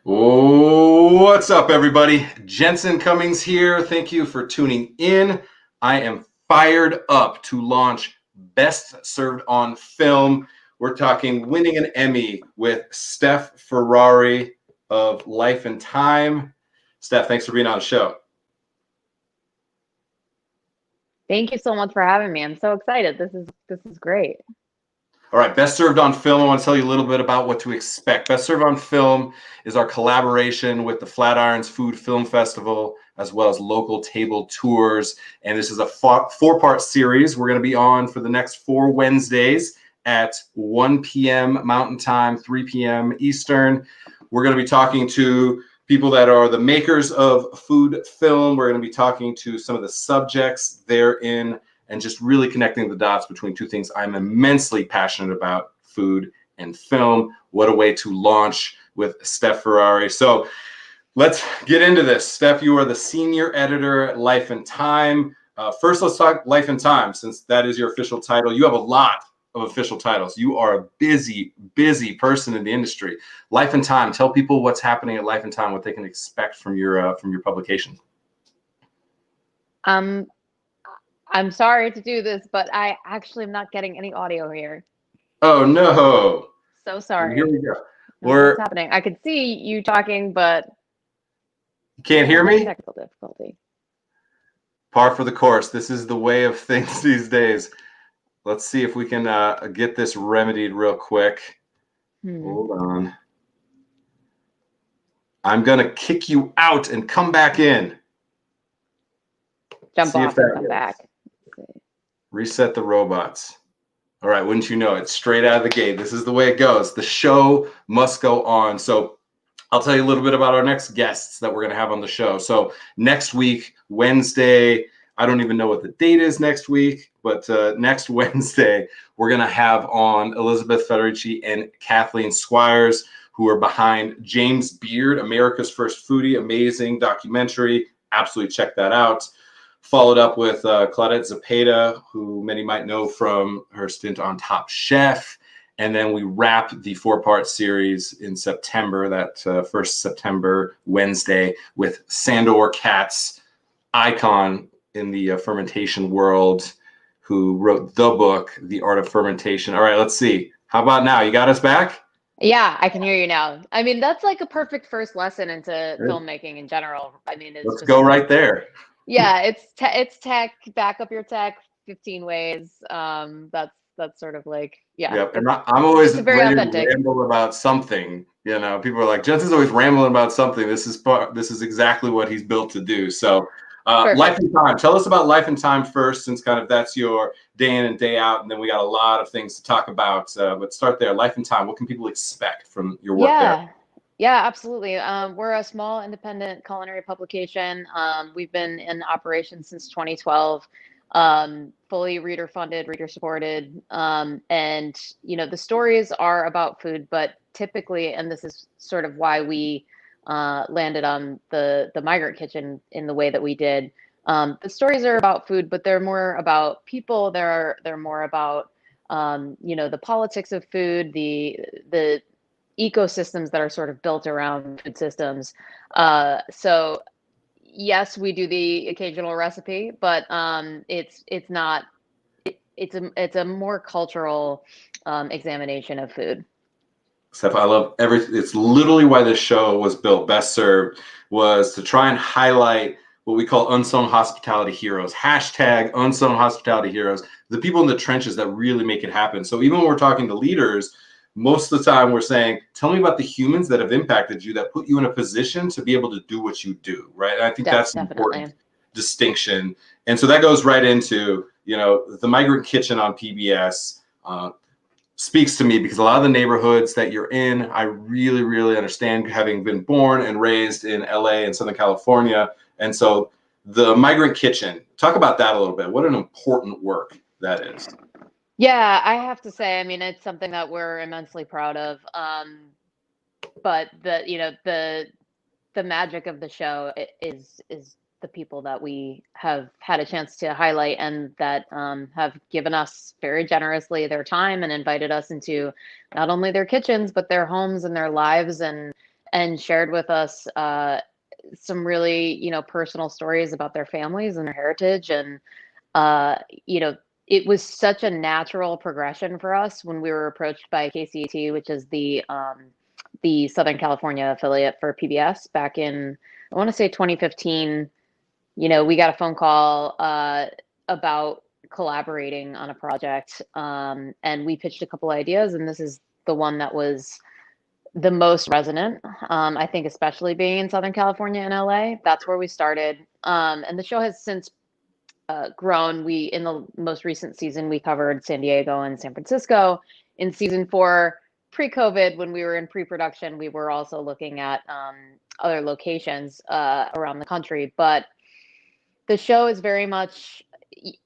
What's up, everybody? Jensen Cummings here. Thank you for tuning in. I am fired up to launch Best Served on Film. We're talking winning an Emmy with Stef Ferrari of Life Thyme. Stef, thanks for being on the show. Thank you so much for having me. I'm so excited. This is great. All right, Best Served on Film. I want to tell you a little bit about what to expect. Best Served on Film is our collaboration with the Flatirons Food Film Festival, as well as local table tours. And this is a four-part series. We're going to be on for the next 4 Wednesdays at 1 p.m. Mountain Time, 3 p.m. Eastern. We're going to be talking to people that are the makers of food film. We're going to be talking to some of the subjects therein, and just really connecting the dots between two things I'm immensely passionate about, food and film. What a way to launch with Stef Ferrari. So let's get into this. Stef, you are the senior editor at Life Thyme. First, let's talk Life Thyme, since that is your official title. You have a lot of official titles. You are a busy, busy person in the industry. Life Thyme, tell people what's happening at Life Thyme, what they can expect from your publication. I'm sorry to do this, but I actually am not getting any audio here. Oh, no. So sorry. Here we go. What's happening? I could see you talking, but you can't hear me? Technical difficulty. Par for the course. This is the way of things these days. Let's see if we can get this remedied real quick. Hold on. I'm going to kick you out and come back in. Jump off and come back. Reset the robots. All right, wouldn't you know it? Straight out of the gate. This is the way it goes. The show must go on. So I'll tell you a little bit about our next guests that we're going to have on the show. So next week, Wednesday, I don't even know what the date is next week, but next Wednesday, we're going to have on Elizabeth Federici and Kathleen Squires, who are behind James Beard, America's First Foodie, amazing documentary. Absolutely check that out. Followed up with Claudette Zepeda, who many might know from her stint on Top Chef. And then we wrap the 4-part series in September, that first September Wednesday, with Sandor Katz, icon in the fermentation world, who wrote the book, The Art of Fermentation. All right, let's see. How about now? You got us back? Yeah, I can hear you now. I mean, that's like a perfect first lesson into filmmaking in general. I mean, let's go right there. Yeah, it's tech, back up your tech 15 ways. That's sort of like, yeah. Yep. And I'm always ready to ramble about something. You know, people are like, Jensen's always rambling about something. This is exactly what he's built to do. So Life Thyme. Tell us about Life Thyme first, since kind of that's your day in and day out. And then we got a lot of things to talk about. But start there. Life Thyme. What can people expect from your work there? Yeah, absolutely. We're a small independent culinary publication. We've been in operation since 2012, fully reader funded, reader supported. And, you know, the stories are about food, but typically, and this is sort of why we landed on the Migrant Kitchen in the way that we did. The stories are about food, but they're more about people. They're more about, you know, the politics of food, the ecosystems that are sort of built around food systems. So yes, we do the occasional recipe, but it's a more cultural examination of food. Steph, I love everything. It's literally why this show was built. Best Served was to try and highlight what we call unsung hospitality heroes. Hashtag unsung hospitality heroes. The people in the trenches that really make it happen. So even when we're talking to leaders, most of the time we're saying, tell me about the humans that have impacted you, that put you in a position to be able to do what you do, right? And I think that's an important distinction. And so that goes right into, you know, the Migrant Kitchen on PBS speaks to me, because a lot of the neighborhoods that you're in, I really, really understand, having been born and raised in LA and Southern California. And so the Migrant Kitchen, talk about that a little bit. What an important work that is. Yeah, I have to say, I mean, it's something that we're immensely proud of. But the magic of the show is the people that we have had a chance to highlight, and that have given us very generously their time and invited us into not only their kitchens, but their homes and their lives, and and shared with us some really, personal stories about their families and their heritage. And, uh, you know, it was such a natural progression for us when we were approached by KCAT, which is the Southern California affiliate for PBS back in, I want to say 2015. We got a phone call about collaborating on a project, and we pitched a couple ideas, and this is the one that was the most resonant. I think, especially being in Southern California and LA, that's where we started. And the show has since grown. In the most recent season, we covered San Diego and San Francisco. In season 4, pre-COVID, when we were in pre-production, we were also looking at other locations around the country. But the show is very much,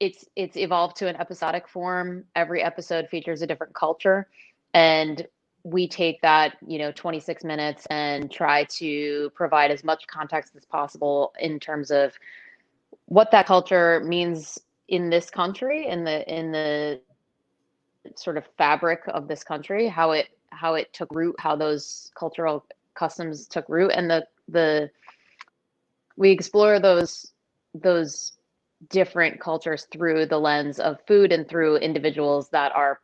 it's evolved to an episodic form. Every episode features a different culture, and we take that 26 minutes and try to provide as much context as possible in terms of what that culture means in this country, in the sort of fabric of this country, how it took root, how those cultural customs took root, and the we explore those different cultures through the lens of food and through individuals that are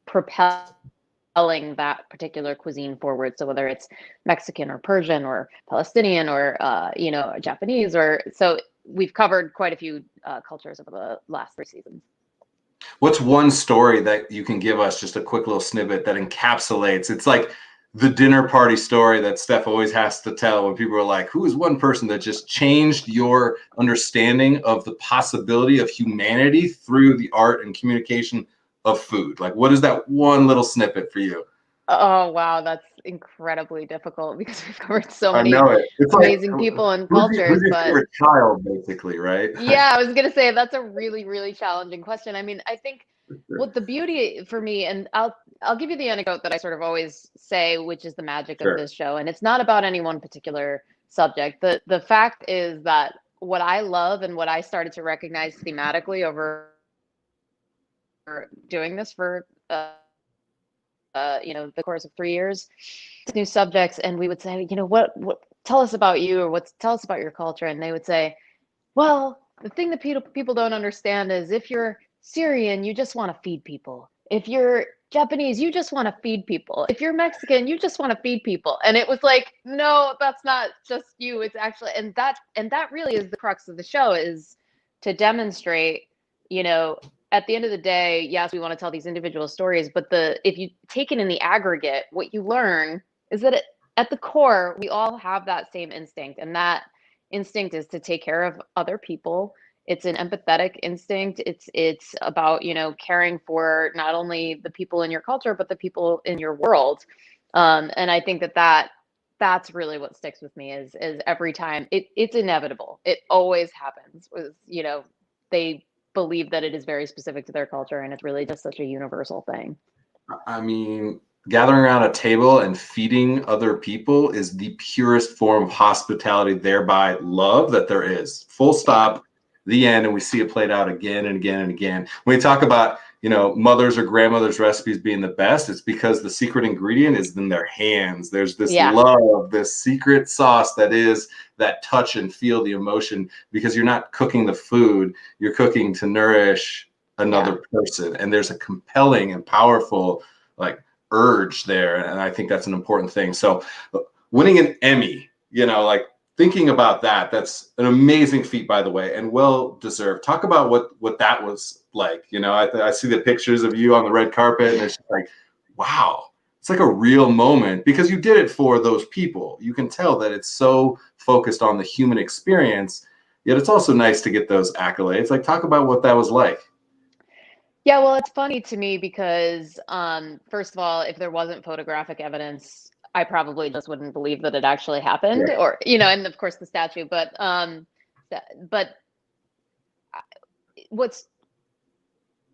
propelling that particular cuisine forward. So whether it's Mexican or Persian or Palestinian or Japanese, or so we've covered quite a few cultures over the last 3 seasons. What's one story that you can give us, just a quick little snippet that encapsulates? It's like the dinner party story that Steph always has to tell when people are like, who is one person that just changed your understanding of the possibility of humanity through the art and communication of food? Like, what is that one little snippet for you? Oh, wow. That's incredibly difficult because we've covered so I many know it. It's amazing like, people and who's cultures, your but favorite child, basically, right? yeah, I was gonna say that's a really, really challenging question. I mean, I think what the beauty for me, and I'll give you the anecdote that I sort of always say, which is the magic of Sure. this show, and it's not about any one particular subject. The fact is that what I love and what I started to recognize thematically over doing this for the course of 3 years, new subjects, and we would say, what tell us about you, or tell us about your culture, and they would say, well, the thing that people don't understand is if you're Syrian, you just want to feed people. If you're Japanese, you just want to feed people. If you're Mexican, you just want to feed people. And it was like, no, that's not just you. It's actually, and that really is the crux of the show, is to demonstrate, at the end of the day, yes, we want to tell these individual stories, but if you take it in the aggregate, what you learn is that at the core, we all have that same instinct, and that instinct is to take care of other people. It's an empathetic instinct. It's about, caring for not only the people in your culture, but the people in your world. And I think that's really what sticks with me, is every time it's inevitable. It always happens. They believe that it is very specific to their culture, and it's really just such a universal thing. I mean, gathering around a table and feeding other people is the purest form of hospitality, thereby love, that there is. Full stop, the end, and we see it played out again and again and again. When we talk about, mothers or grandmothers' recipes being the best, it's because the secret ingredient is in their hands. There's this love, this secret sauce that is that touch and feel the emotion, because you're not cooking the food, you're cooking to nourish another person, and there's a compelling and powerful urge there, and I think that's an important thing. So winning an Emmy, thinking about that's an amazing feat, by the way, and well deserved. Talk about what that was like. I see the pictures of you on the red carpet, and it's just like, wow, it's like a real moment, because you did it for those people. You can tell that it's so focused on the human experience, yet it's also nice to get those accolades. Talk about what that was like. Yeah, well, it's funny to me because, first of all, if there wasn't photographic evidence, I probably just wouldn't believe that it actually happened, or, and of course the statue, but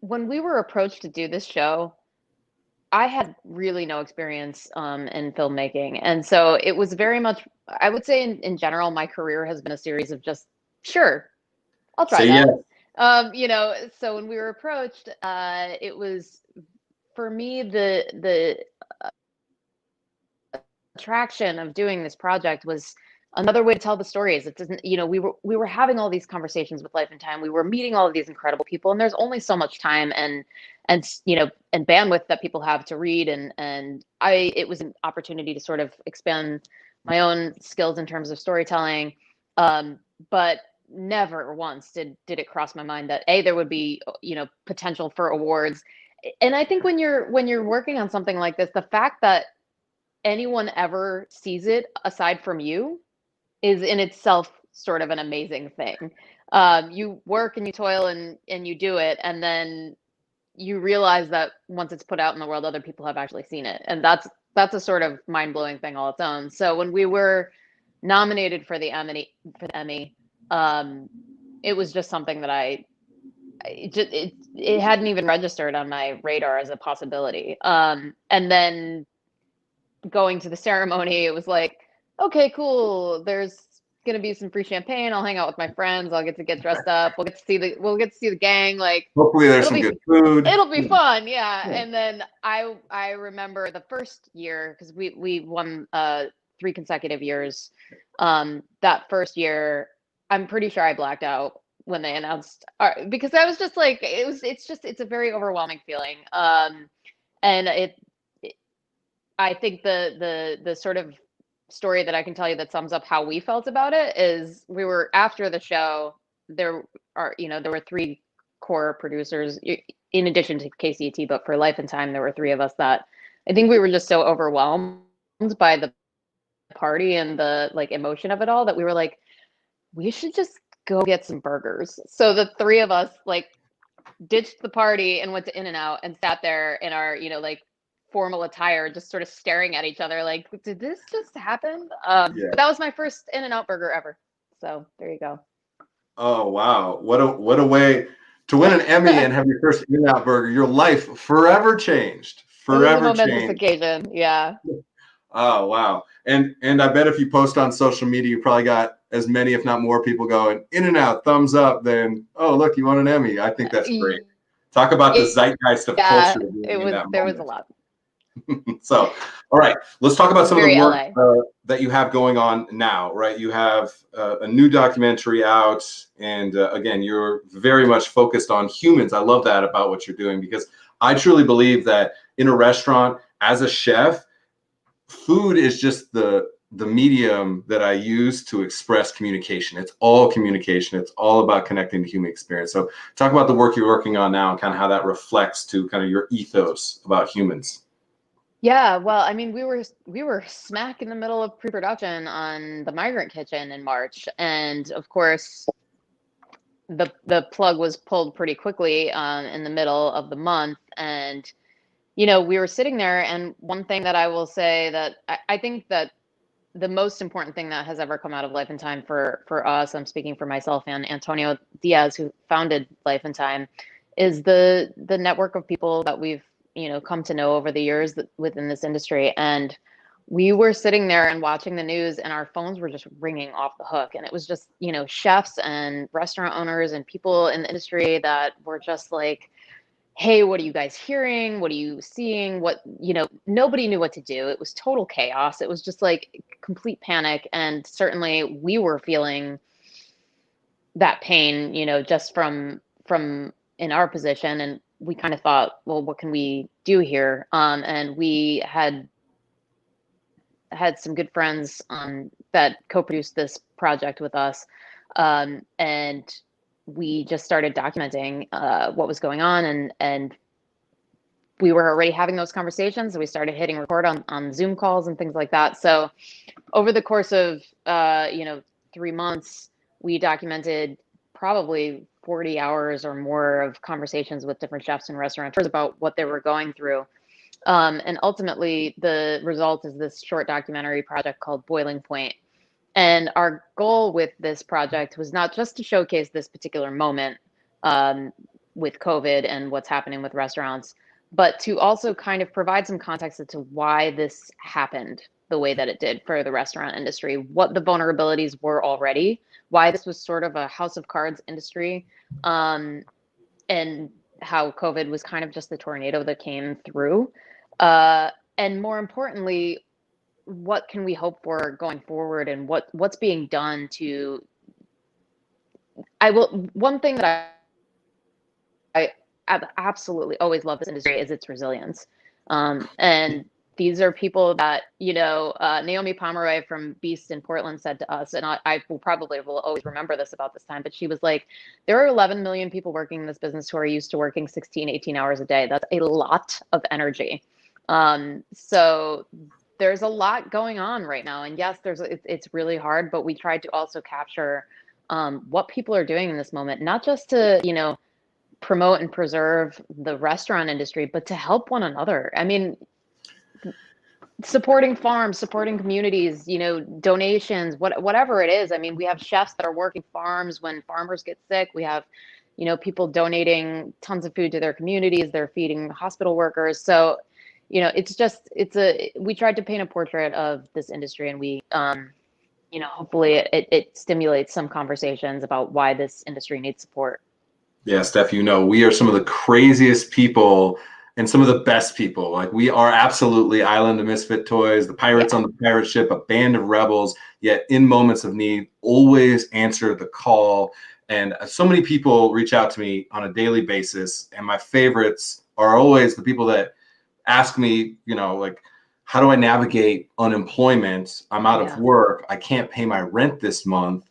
when we were approached to do this show, I had really no experience in filmmaking. And so it was very much, I would say in general, my career has been a series of just, sure, I'll try that. So when we were approached, it was, for me, the attraction of doing this project was another way to tell the stories. It doesn't, we were having all these conversations with Life and Time. We were meeting all of these incredible people, and there's only so much time and bandwidth that people have to read. And it was an opportunity to sort of expand my own skills in terms of storytelling. But never once did it cross my mind that there would be potential for awards. And I think when you're working on something like this, the fact that anyone ever sees it aside from you is in itself sort of an amazing thing. You work and you toil and you do it, and then you realize that once it's put out in the world, other people have actually seen it, and that's a sort of mind-blowing thing all its own. So when we were nominated for the Emmy, it was just something that it hadn't even registered on my radar as a possibility. And then going to the ceremony, it was like, okay, cool. There's gonna be some free champagne. I'll hang out with my friends. I'll get dressed up. We'll get to see the gang. Like, Hopefully there's some good food. It'll be fun, yeah. And then I remember the first year, because we won 3 consecutive years. That first year, I'm pretty sure I blacked out when they announced, because I was just like, it's a very overwhelming feeling. And I think the sort of story that I can tell you that sums up how we felt about it is, we were after the show, there were 3 core producers in addition to KCET, but for Life and Time, there were 3 of us that I think we were just so overwhelmed by the party and the emotion of it all that we were like, we should just go get some burgers. So the 3 of us ditched the party and went to In-N-Out and sat there in our formal attire, just sort of staring at each other like, did this just happen? But that was my first In-N-Out burger ever. So there you go. Oh wow, what a way to win an Emmy and have your first In-N-Out burger. Your life forever changed. Forever it was a momentous changed. occasion. Yeah. Oh wow. And I bet if you post on social media, you probably got as many, if not more, people going In-N-Out, thumbs up, then, oh look, you won an Emmy. I think that's great. Talk about the zeitgeist of culture. There was a lot. So, all right, let's talk about some of the work LA. That you have going on now, right? You have a new documentary out, and again, you're very much focused on humans. I love that about what you're doing, because I truly believe that in a restaurant, as a chef, food is just the medium that I use to express communication. It's all communication. It's all about connecting the human experience. So talk about the work you're working on now and kind of how that reflects to kind of your ethos about humans. Yeah, well, I mean, we were smack in the middle of pre-production on the Migrant Kitchen in March, and of course, the plug was pulled pretty quickly in the middle of the month. And we were sitting there, and one thing that I will say that I think that the most important thing that has ever come out of Life and Time for us, I'm speaking for myself and Antonio Diaz, who founded Life and Time, is the network of people that we've come to know over the years within this industry. And we were sitting there and watching the news, and our phones were just ringing off the hook. And it was just, chefs and restaurant owners and people in the industry that were just like, hey, what are you guys hearing? What are you seeing? Nobody knew what to do. It was total chaos. It was just like complete panic. And certainly we were feeling that pain, just from in our position. And we kind of thought, well, what can we do here? And we had some good friends that co-produced this project with us. And we just started documenting what was going on, and we were already having those conversations. So we started hitting record on Zoom calls and things like that. So over the course of 3 months, we documented probably 40 hours or more of conversations with different chefs and restaurateurs about what they were going through. And ultimately, the result is this short documentary project called Boiling Point. And our goal with this project was not just to showcase this particular moment with COVID and what's happening with restaurants, but to also kind of provide some context as to why this happened the way that it did for the restaurant industry, what the vulnerabilities were already, why this was sort of a house of cards industry, and how COVID was kind of just the tornado that came through. And more importantly, what can we hope for going forward, and what's being done to, one thing that I absolutely always love this industry is its resilience. And these are people that, Naomi Pomeroy from Beast in Portland said to us, and I will always remember this about this time, but she was like, there are 11 million people working in this business who are used to working 16, 18 hours a day. That's a lot of energy. So there's a lot going on right now. And yes, it's really hard, but we tried to also capture what people are doing in this moment, not just to, promote and preserve the restaurant industry, but to help one another. I mean, supporting farms, supporting communities, donations, whatever it is. I mean, we have chefs that are working farms when farmers get sick. We have, people donating tons of food to their communities. They're feeding hospital workers. So, we tried to paint a portrait of this industry, and we, hopefully it stimulates some conversations about why this industry needs support. Yeah, Steph, we are some of the craziest people and some of the best people. Like, we are absolutely Island of Misfit Toys, the pirates on the pirate ship, a band of rebels, yet in moments of need, always answer the call. And so many people reach out to me on a daily basis. And my favorites are always the people that ask me, like, how do I navigate unemployment? I'm out of work. I can't pay my rent this month.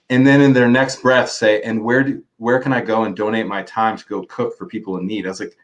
And then in their next breath say, and where can I go and donate my time to go cook for people in need? I was like,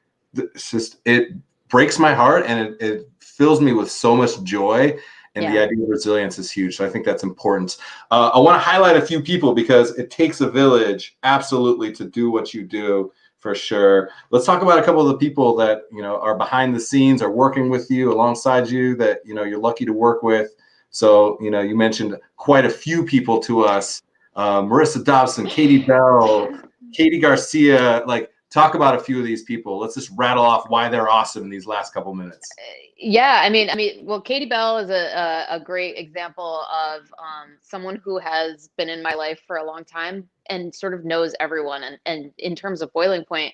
it breaks my heart, and it fills me with so much joy. And the idea of resilience is huge. So I think that's important. I want to highlight a few people because it takes a village absolutely to do what you do, for sure. Let's talk about a couple of the people that, are behind the scenes, are working with you, alongside you, that, you're lucky to work with. So, you mentioned quite a few people to us. Marissa Dobson, Katie Bell, Katie Garcia, like, talk about a few of these people. Let's just rattle off why they're awesome in these last couple minutes. Yeah, well, Katie Bell is a great example of someone who has been in my life for a long time and sort of knows everyone. And in terms of Boiling Point,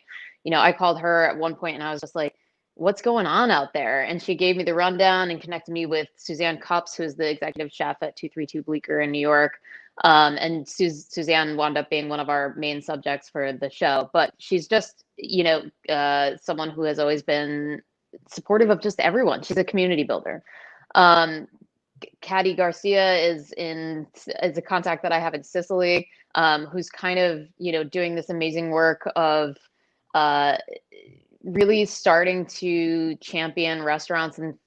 I called her at one point and I was just like, what's going on out there? And she gave me the rundown and connected me with Suzanne Cups, who's the executive chef at 232 Bleecker in New York. And Suzanne wound up being one of our main subjects for the show, but she's just, someone who has always been supportive of just everyone. She's a community builder. Katie Garcia is a contact that I have in Sicily, who's kind of, doing this amazing work of really starting to champion restaurants and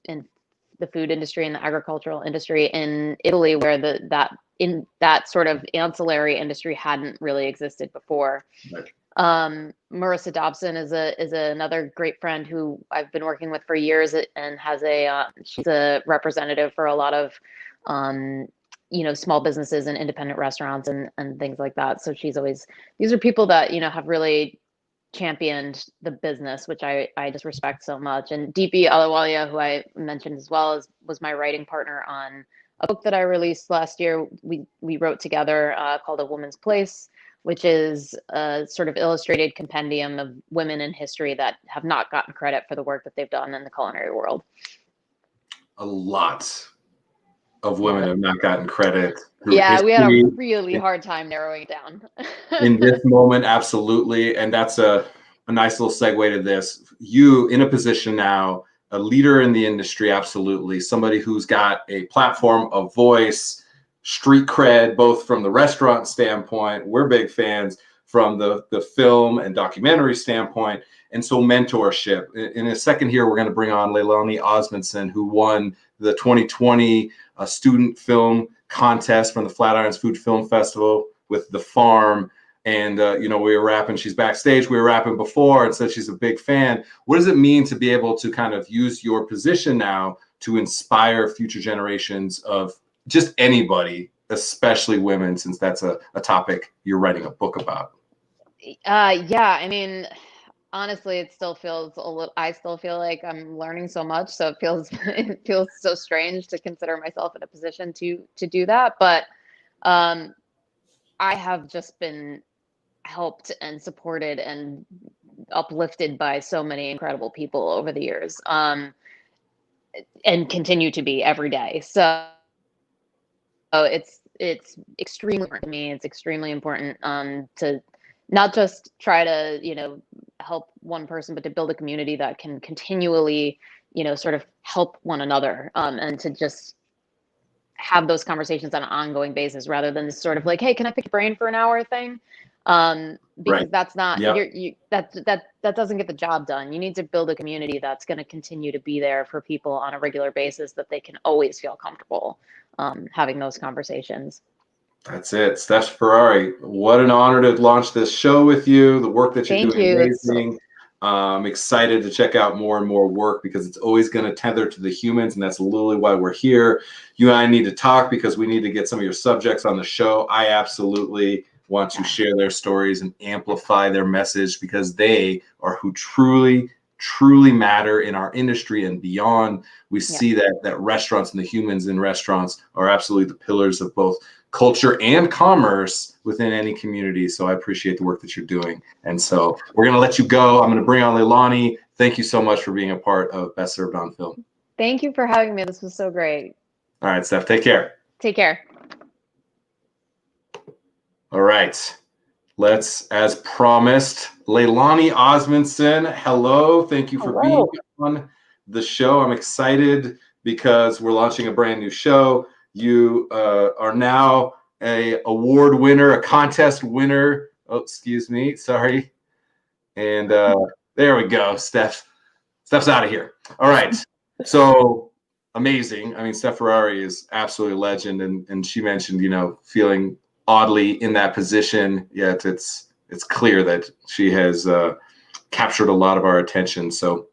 the food industry and the agricultural industry in Italy, where that sort of ancillary industry hadn't really existed before. Right. Marissa Dobson is another great friend who I've been working with for years, and she's a representative for a lot of small businesses and independent restaurants and things like that. So these are people that have really championed the business, which I just respect so much. And DP Alawalia, who I mentioned as well, was my writing partner on a book that I released last year. We wrote together called A Woman's Place, which is a sort of illustrated compendium of women in history that have not gotten credit for the work that they've done in the culinary world. A lot of women have not gotten credit. Yeah, we had a really hard time narrowing it down. In this moment, absolutely. And that's a nice little segue to this. You in a position now, a leader in the industry, absolutely. Somebody who's got a platform, a voice, street cred, both from the restaurant standpoint, we're big fans, from the film and documentary standpoint. And so mentorship. In a second here, we're going to bring on Leilani Osmondson, who won the 2020 student film contest from the Flatirons Food Film Festival with The Farm. And, we were rapping, she's backstage, we were rapping before, and said she's a big fan. What does it mean to be able to kind of use your position now to inspire future generations of just anybody, especially women, since that's a topic you're writing a book about? Yeah, honestly, it still feels I still feel like I'm learning so much. So it feels so strange to consider myself in a position to do that. But I have just been helped and supported and uplifted by so many incredible people over the years. and continue to be every day. So it's extremely important to me. It's extremely important to not just try to, help one person, but to build a community that can continually, sort of help one another, and to just have those conversations on an ongoing basis rather than this sort of like, hey, can I pick your brain for an hour thing? Because Right. that's not Yep. that doesn't get the job done. You need to build a community that's going to continue to be there for people on a regular basis, that they can always feel comfortable having those conversations. That's it. Stef Ferrari, what an honor to launch this show with you. The work that you're Thank doing you. is amazing. I'm excited to check out more and more work because it's always going to tether to the humans, and that's literally why we're here. You and I need to talk because we need to get some of your subjects on the show. I absolutely want to share their stories and amplify their message because they are who truly matter in our industry and beyond. We see that restaurants and the humans in restaurants are absolutely the pillars of both culture and commerce within any community. So I appreciate the work that you're doing. And so we're going to let you go. I'm going to bring on Leilani. Thank you so much for being a part of Best Served on Film. Thank you for having me. This was so great. All right, Steph, take care. Take care. All right. Let's, as promised, Leilani Osmondson. Hello. Thank you for being on the show. I'm excited because we're launching a brand new show. You are now a award winner, a contest winner. Oh, excuse me. Sorry. And there we go. Steph's out of here. All right. So amazing. I mean, Stef Ferrari is absolutely a legend. And she mentioned, feeling oddly in that position. Yet it's clear that she has captured a lot of our attention. So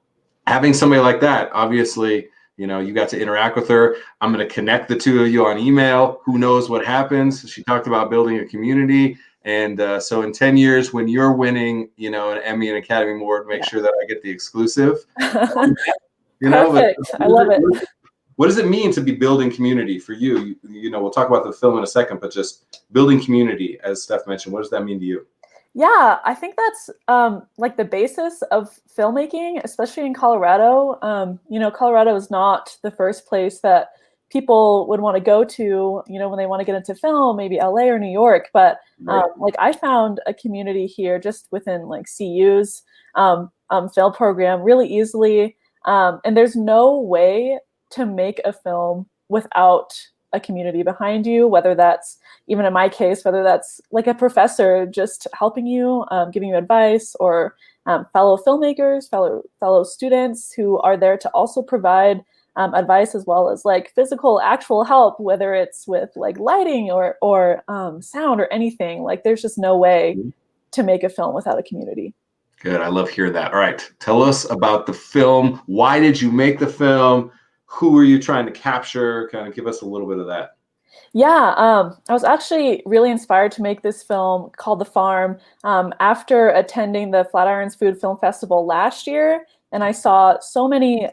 having somebody like that, obviously, you got to interact with her. I'm going to connect the two of you on email. Who knows what happens? She talked about building a community. And so in 10 years, when you're winning, an Emmy and Academy Award, make sure that I get the exclusive. Perfect. I love it. What does it mean to be building community for you? We'll talk about the film in a second, but just building community, as Steph mentioned, what does that mean to you? Yeah, I think that's like the basis of filmmaking, especially in Colorado. Colorado is not the first place that people would want to go to, when they want to get into film, maybe LA or New York. But I found a community here just within like CU's film program really easily. And there's no way to make a film without a community behind you, whether that's, even in my case, whether that's like a professor just helping you, giving you advice, or fellow filmmakers, fellow students who are there to also provide advice, as well as like physical, actual help, whether it's with like lighting or sound or anything. Like there's just no way to make a film without a community. Good. I love hearing that. All right. Tell us about the film. Why did you make the film? Who were you trying to capture? Kind of give us a little bit of that. Yeah, I was actually really inspired to make this film called The Farm after attending the Flatirons Food Film Festival last year. And I saw so many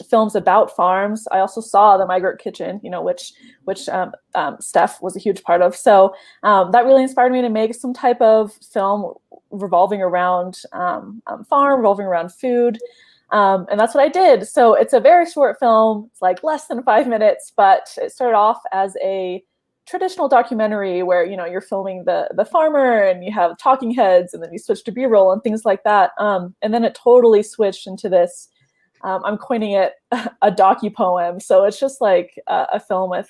films about farms. I also saw The Migrant Kitchen, which Stef was a huge part of. So that really inspired me to make some type of film revolving around farm, revolving around food. And that's what I did. So it's a very short film. It's like less than 5 minutes, but it started off as a traditional documentary where, you're filming the farmer and you have talking heads, and then you switch to B-roll and things like that. And then it totally switched into this, I'm coining it a docu-poem. So it's just like a film with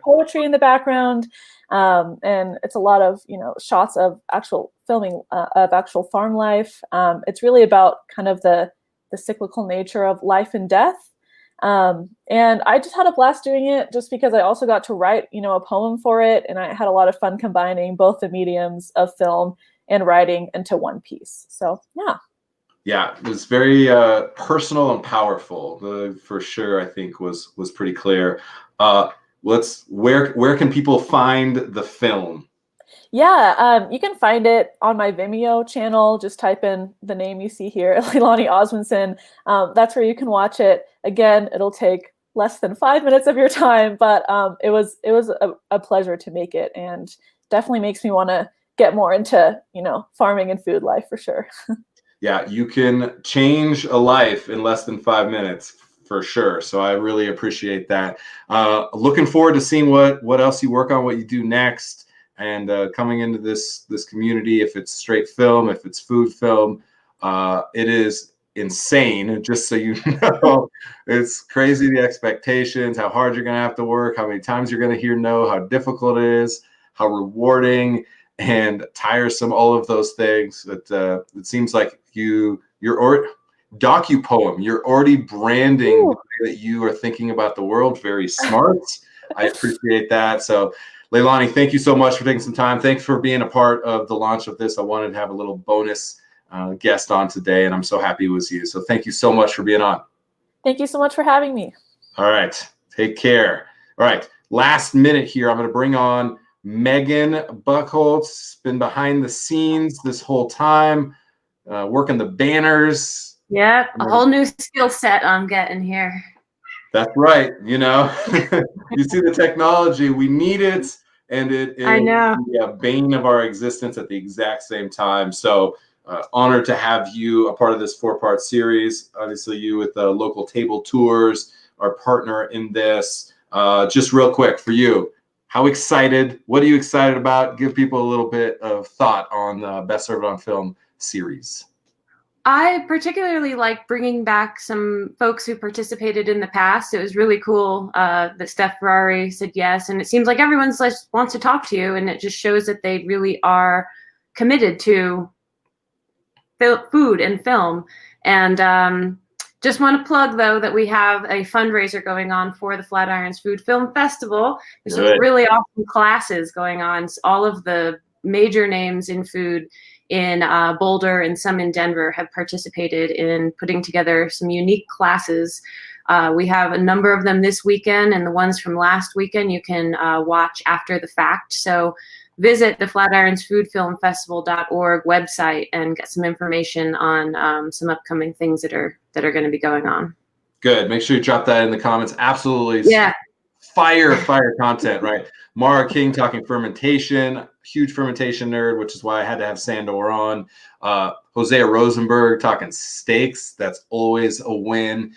poetry in the background. And it's a lot of, shots of actual filming of actual farm life. It's really about kind of the cyclical nature of life and death. And I just had a blast doing it, just because I also got to write, a poem for it. And I had a lot of fun combining both the mediums of film and writing into one piece. So, yeah. Yeah, it was very personal and powerful. For sure, I think was pretty clear. Where can people find the film? Yeah, you can find it on my Vimeo channel. Just type in the name you see here, Leilani Osmondson. That's where you can watch it. Again, it'll take less than 5 minutes of your time, but it was a pleasure to make it, and definitely makes me want to get more into, farming and food life for sure. Yeah, you can change a life in less than 5 minutes. for sure. So I really appreciate that. Looking forward to seeing what else you work on, what you do next, and coming into this community. If it's straight film, if it's food film, it is insane. Just so you know, it's crazy, the expectations, how hard you're going to have to work, how many times you're going to hear no, how difficult it is, how rewarding and tiresome, all of those things. It seems like you're docu-poem, you're already branding the way that you are thinking about the world. Very smart. I appreciate that. So Leilani, thank you so much for taking some time. Thanks for being a part of the launch of this. I wanted to have a little bonus guest on today, and I'm so happy it was you. So thank you so much for being on. Thank you so much for having me. All right. Take care. All right. Last minute here, I'm going to bring on Megan Buckholtz. Been behind the scenes this whole time, working the banners. Yep, a whole new skill set I'm getting here. That's right. You know, you see the technology, we need it, and it is the bane of our existence at the exact same time. So honored to have you a part of this 4-part series. Obviously, you with the local table tours, our partner in this. Just real quick for you, how excited? What are you excited about? Give people a little bit of thought on the Best Served on Film series. I particularly like bringing back some folks who participated in the past. It was really cool that Stef Ferrari said yes, and it seems like everyone wants to talk to you, and it just shows that they really are committed to food and film. And just want to plug, though, that we have a fundraiser going on for the Flatirons Food Film Festival. There's some really awesome classes going on. All of the major names in food in Boulder and some in Denver have participated in putting together some unique classes. We have a number of them this weekend, and the ones from last weekend you can watch after the fact. So visit the flatironsfoodfilmfestival.org website and get some information on some upcoming things that are going to be going on. Good. Make sure you drop that in the comments. Absolutely. Yeah. Fire content, right? Mara King talking fermentation, huge fermentation nerd, which is why I had to have Sandor on. Hosea Rosenberg talking steaks. That's always a win.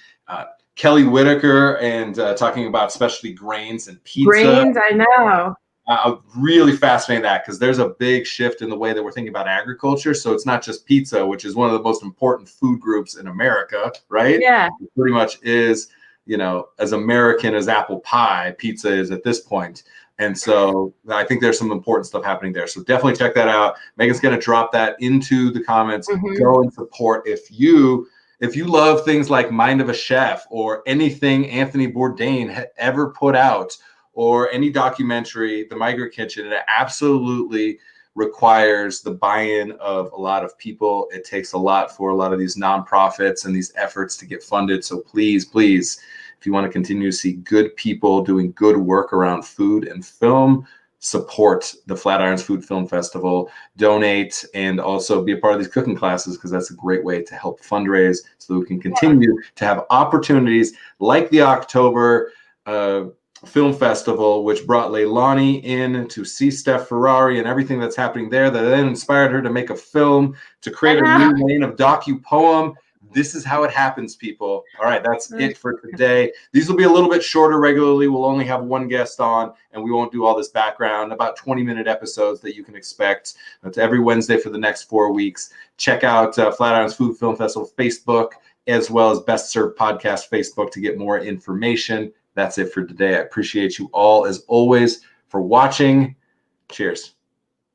Kelly Whitaker and talking about specialty grains and pizza. Grains, I know. I'm really fascinated with that because there's a big shift in the way that we're thinking about agriculture. So it's not just pizza, which is one of the most important food groups in America, right? Yeah. It pretty much is, you know, as American as apple pie, pizza is at this point. And so I think there's some important stuff happening there. So definitely check that out. Megan's going to drop that into the comments. Go and support. If you love things like Mind of a Chef or anything Anthony Bourdain had ever put out, or any documentary, The Migrant Kitchen, it absolutely requires the buy-in of a lot of people. It takes a lot for a lot of these nonprofits and these efforts to get funded. So please, if you want to continue to see good people doing good work around food and film, support the Flatirons Food Film Festival, donate, and also be a part of these cooking classes, because that's a great way to help fundraise so that we can continue to have opportunities like the October Film Festival, which brought Leilani in to see Stef Ferrari and everything that's happening there, that then inspired her to make a film, to create a new lane of docu-poem. This is how it happens, people. All right, that's it for today. These will be a little bit shorter regularly. We'll only have one guest on, and we won't do all this background, about 20-minute episodes that you can expect every Wednesday for the next 4 weeks. Check out Flatirons Food Film Festival Facebook, as well as Best Served Podcast Facebook to get more information. That's it for today. I appreciate you all, as always, for watching. Cheers.